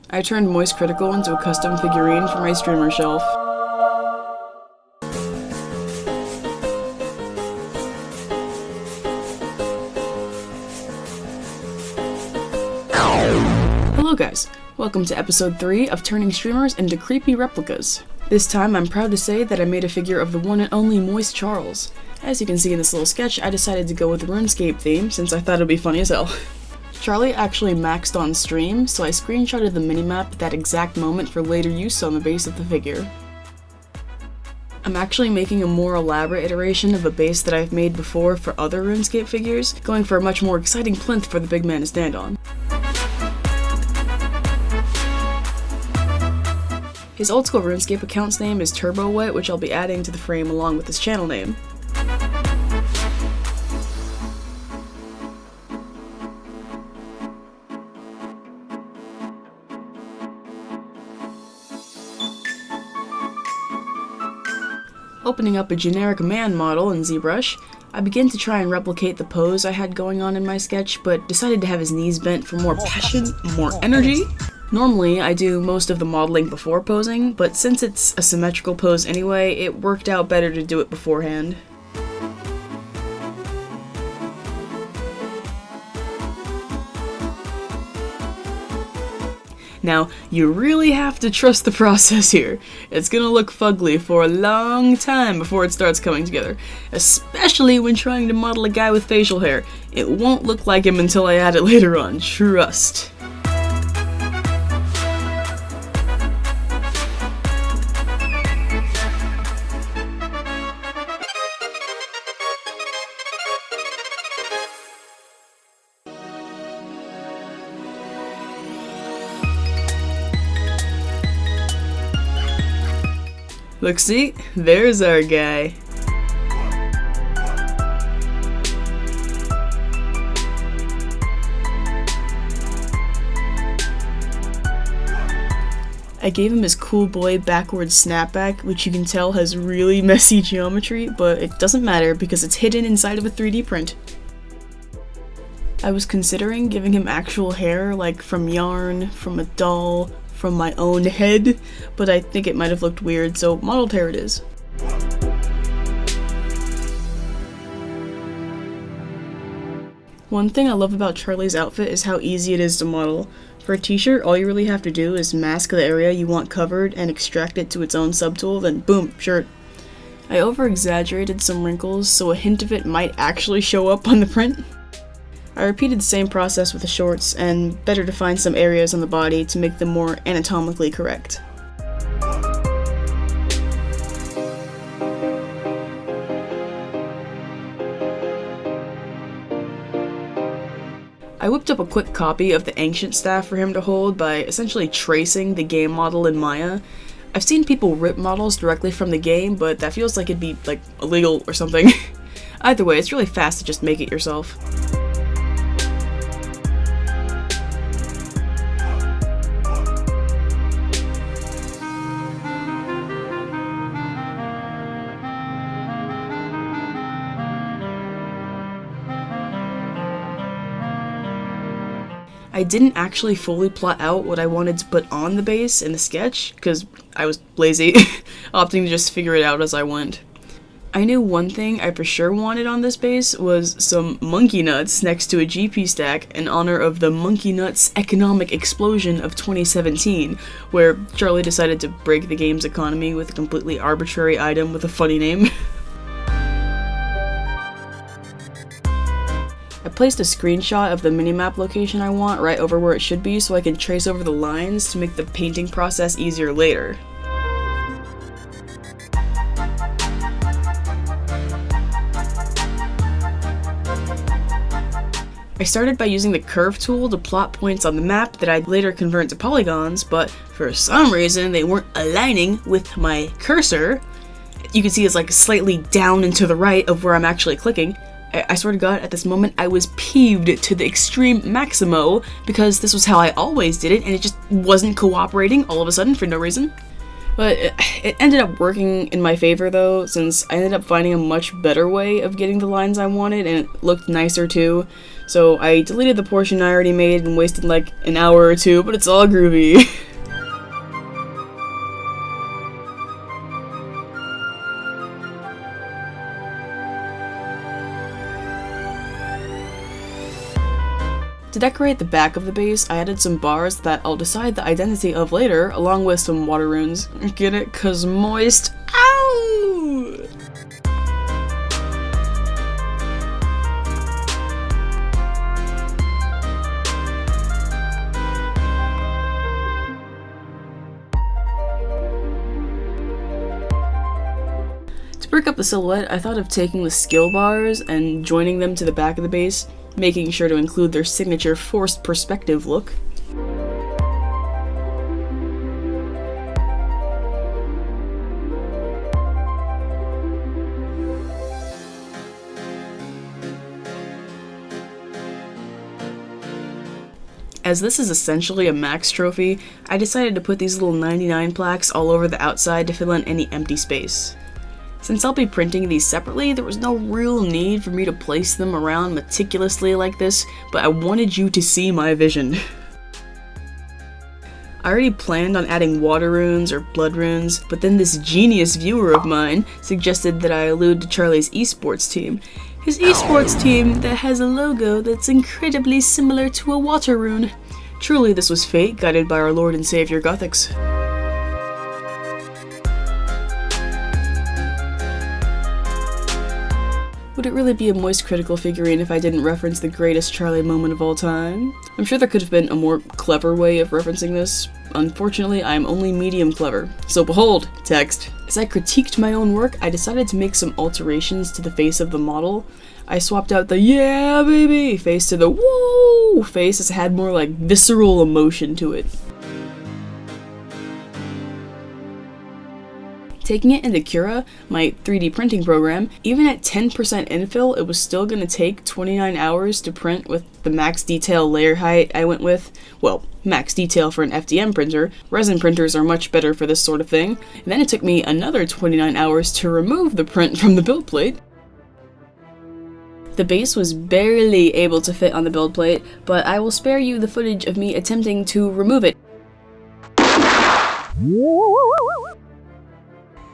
I turned MoistCr1TiKaL into a custom figurine for my streamer shelf. Hello guys, welcome to episode 3 of turning streamers into creepy replicas. This time I'm proud to say that I made a figure of the one and only MoistCr1TiKaL. As you can see in this little sketch, I decided to go with the RuneScape theme since I thought it would be funny as hell. Charlie actually maxed on stream, so I screenshotted the minimap at that exact moment for later use on the base of the figure. I'm actually making a more elaborate iteration of a base that I've made before for other RuneScape figures, going for a much more exciting plinth for the big man to stand on. His old school RuneScape account's name is TurboWet, which I'll be adding to the frame along with his channel name. Opening up a generic man model in ZBrush, I began to try and replicate the pose I had going on in my sketch, but decided to have his knees bent for more passion, more energy. Normally, I do most of the modeling before posing, but since it's a symmetrical pose anyway, it worked out better to do it beforehand. Now, you really have to trust the process here. It's gonna look fugly for a long time before it starts coming together, especially when trying to model a guy with facial hair. It won't look like him until I add it later on, trust. Look, see? There's our guy. I gave him his cool boy backwards snapback, which you can tell has really messy geometry, but it doesn't matter because it's hidden inside of a 3D print. I was considering giving him actual hair, like from yarn, from a doll, from my own head, but I think it might have looked weird, so modeled hair it is. One thing I love about Charlie's outfit is how easy it is to model. For a t-shirt, all you really have to do is mask the area you want covered and extract it to its own subtool, then boom, shirt. I over-exaggerated some wrinkles, so a hint of it might actually show up on the print. I repeated the same process with the shorts, and better define some areas on the body to make them more anatomically correct. I whipped up a quick copy of the ancient staff for him to hold by essentially tracing the game model in Maya. I've seen people rip models directly from the game, but that feels like it'd be, like, illegal or something. Either way, it's really fast to just make it yourself. I didn't actually fully plot out what I wanted to put on the base in the sketch, because I was lazy, opting to just figure it out as I went. I knew one thing I for sure wanted on this base was some monkey nuts next to a GP stack in honor of the monkey nuts economic explosion of 2017, where Charlie decided to break the game's economy with a completely arbitrary item with a funny name. I placed a screenshot of the minimap location I want right over where it should be so I can trace over the lines to make the painting process easier later. I started by using the curve tool to plot points on the map that I'd later convert to polygons, but for some reason they weren't aligning with my cursor. You can see it's like slightly down and to the right of where I'm actually clicking. I swear to God, at this moment, I was peeved to the extreme maximo because this was how I always did it and it just wasn't cooperating all of a sudden for no reason. But it ended up working in my favor though, since I ended up finding a much better way of getting the lines I wanted and it looked nicer too. So I deleted the portion I already made and wasted like an hour or two, but it's all groovy. To decorate the back of the base, I added some bars that I'll decide the identity of later, along with some water runes. Get it? 'Cause moist. Ow! To break up the silhouette, I thought of taking the skill bars and joining them to the back of the base, making sure to include their signature forced perspective look. As this is essentially a max trophy, I decided to put these little 99 plaques all over the outside to fill in any empty space. Since I'll be printing these separately, there was no real need for me to place them around meticulously like this, but I wanted you to see my vision. I already planned on adding water runes or blood runes, but then this genius viewer of mine suggested that I allude to Charlie's esports team. His esports team that has a logo that's incredibly similar to a water rune. Truly, this was fate, guided by our Lord and Savior Gothix. Would it really be a MoistCr1TiKaL figurine if I didn't reference the greatest Charlie moment of all time? I'm sure there could have been a more clever way of referencing this. Unfortunately, I am only medium clever. So behold, text. As I critiqued my own work, I decided to make some alterations to the face of the model. I swapped out the "yeah baby" face to the "whoa" face, as it had more like visceral emotion to it. Taking it into Cura, my 3D printing program, even at 10% infill, it was still going to take 29 hours to print with the max detail layer height I went with. Well, max detail for an FDM printer. Resin printers are much better for this sort of thing. And then it took me another 29 hours to remove the print from the build plate. The base was barely able to fit on the build plate, but I will spare you the footage of me attempting to remove it.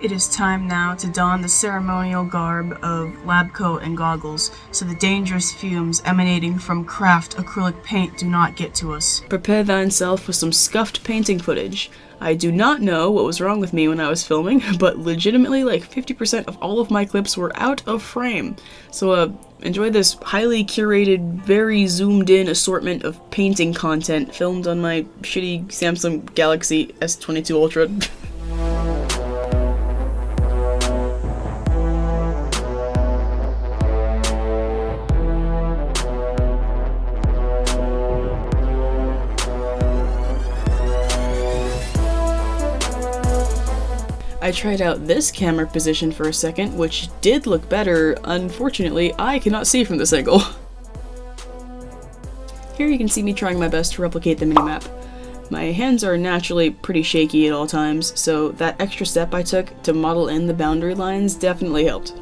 It is time now to don the ceremonial garb of lab coat and goggles, so the dangerous fumes emanating from craft acrylic paint do not get to us. Prepare thyself with some scuffed painting footage. I do not know what was wrong with me when I was filming, but legitimately like 50% of all of my clips were out of frame. So enjoy this highly curated, very zoomed in assortment of painting content filmed on my shitty Samsung Galaxy S22 Ultra. I tried out this camera position for a second, which did look better. Unfortunately, I cannot see from this angle. Here you can see me trying my best to replicate the minimap. My hands are naturally pretty shaky at all times, so that extra step I took to model in the boundary lines definitely helped.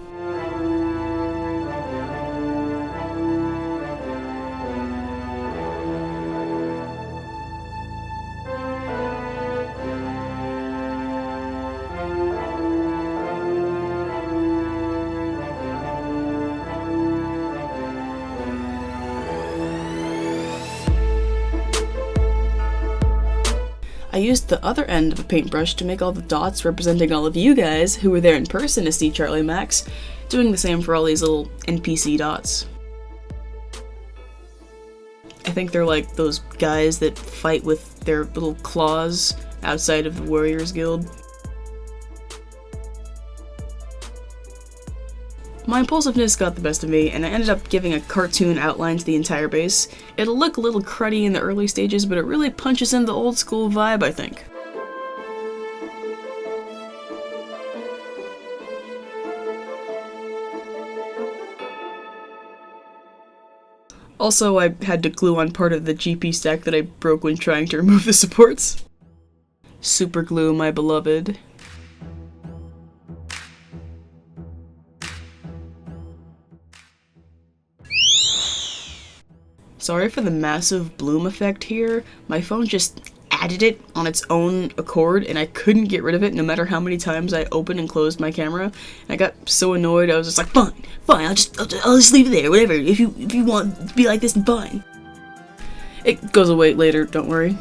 I used the other end of a paintbrush to make all the dots representing all of you guys who were there in person to see Charlie Max, doing the same for all these little NPC dots. I think they're like those guys that fight with their little claws outside of the Warriors Guild. My impulsiveness got the best of me, and I ended up giving a cartoon outline to the entire base. It'll look a little cruddy in the early stages, but it really punches in the old school vibe, I think. Also, I had to glue on part of the GP stack that I broke when trying to remove the supports. Super glue, my beloved. Sorry for the massive bloom effect here. My phone just added it on its own accord and I couldn't get rid of it no matter how many times I opened and closed my camera. And I got so annoyed I was just like, fine, I'll just leave it there, whatever. If you want to be like this, then fine. It goes away later, don't worry.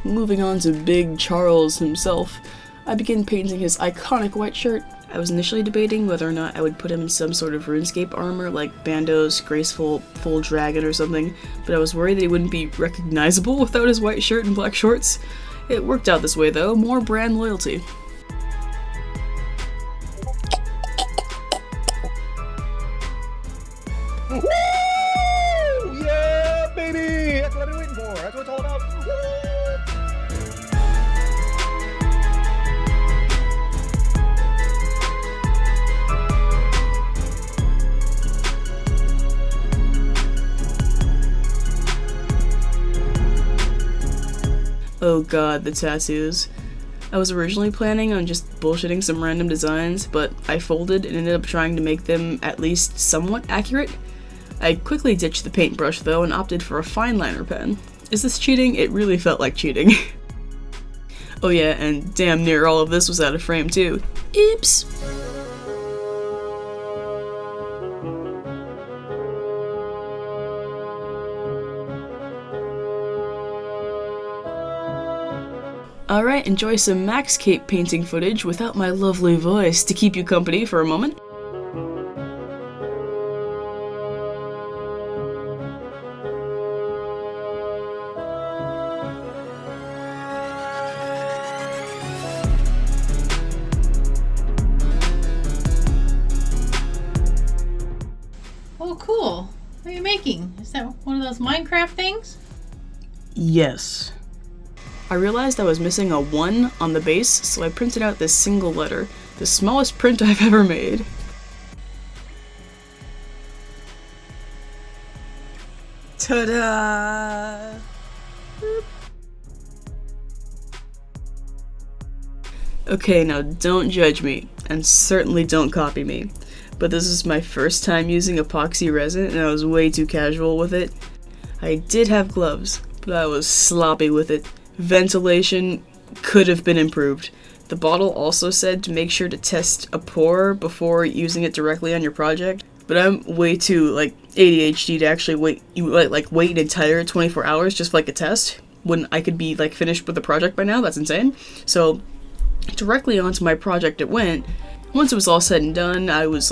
Moving on to Big Charles himself, I began painting his iconic white shirt. I was initially debating whether or not I would put him in some sort of RuneScape armor like Bando's graceful full dragon or something, but I was worried that he wouldn't be recognizable without his white shirt and black shorts. It worked out this way though, more brand loyalty. Woo! Yeah, baby! That's what I've been waiting for. That's what it's all about. Woo! Oh god, the tattoos. I was originally planning on just bullshitting some random designs, but I folded and ended up trying to make them at least somewhat accurate. I quickly ditched the paintbrush though and opted for a fine liner pen. Is this cheating? It really felt like cheating. Oh yeah, and damn near all of this was out of frame too. Oops! Alright, enjoy some Max Cape painting footage without my lovely voice to keep you company for a moment. Oh, cool. What are you making? Is that one of those Minecraft things? Yes. I realized I was missing a 1 on the base, so I printed out this single letter, the smallest print I've ever made. Ta-da! Okay, now don't judge me, and certainly don't copy me, but this is my first time using epoxy resin and I was way too casual with it. I did have gloves, but I was sloppy with it. Ventilation could have been improved. The bottle also said to make sure to test a pour before using it directly on your project, but I'm way too ADHD to actually wait an entire 24 hours just for a test when I could be finished with the project by now. That's insane. So directly onto my project it went. Once it was all said and done, I was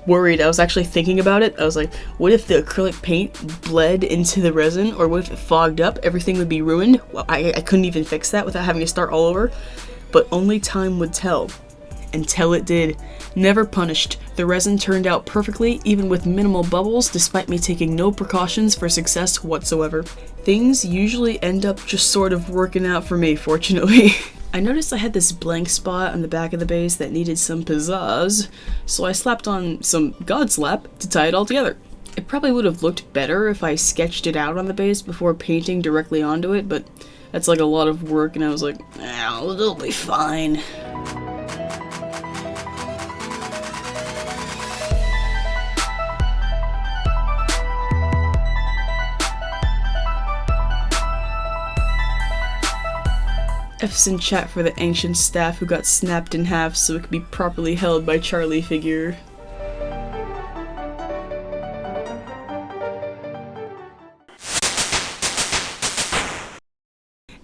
worried. I was actually thinking about it. I was like, what if the acrylic paint bled into the resin, or what if it fogged up? Everything would be ruined. Well, I couldn't even fix that without having to start all over. But only time would tell. Until it did. Never punished. The resin turned out perfectly, even with minimal bubbles, despite me taking no precautions for success whatsoever. Things usually end up just sort of working out for me, fortunately. I noticed I had this blank spot on the back of the base that needed some pizzazz, so I slapped on some God Slap to tie it all together. It probably would have looked better if I sketched it out on the base before painting directly onto it, but that's a lot of work and I was like, it'll be fine. F's in chat for the ancient staff who got snapped in half so it could be properly held by Charlie figure.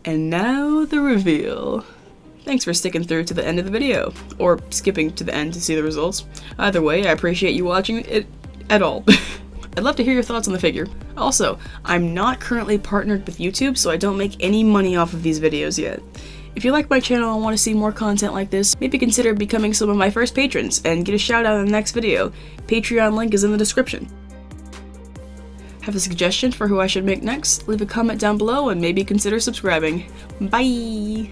And now the reveal. Thanks for sticking through to the end of the video, or skipping to the end to see the results. Either way, I appreciate you watching it at all. I'd love to hear your thoughts on the figure. Also, I'm not currently partnered with YouTube, so I don't make any money off of these videos yet. If you like my channel and want to see more content like this, maybe consider becoming some of my first patrons and get a shout out in the next video. Patreon link is in the description. Have a suggestion for who I should make next? Leave a comment down below and maybe consider subscribing. Bye!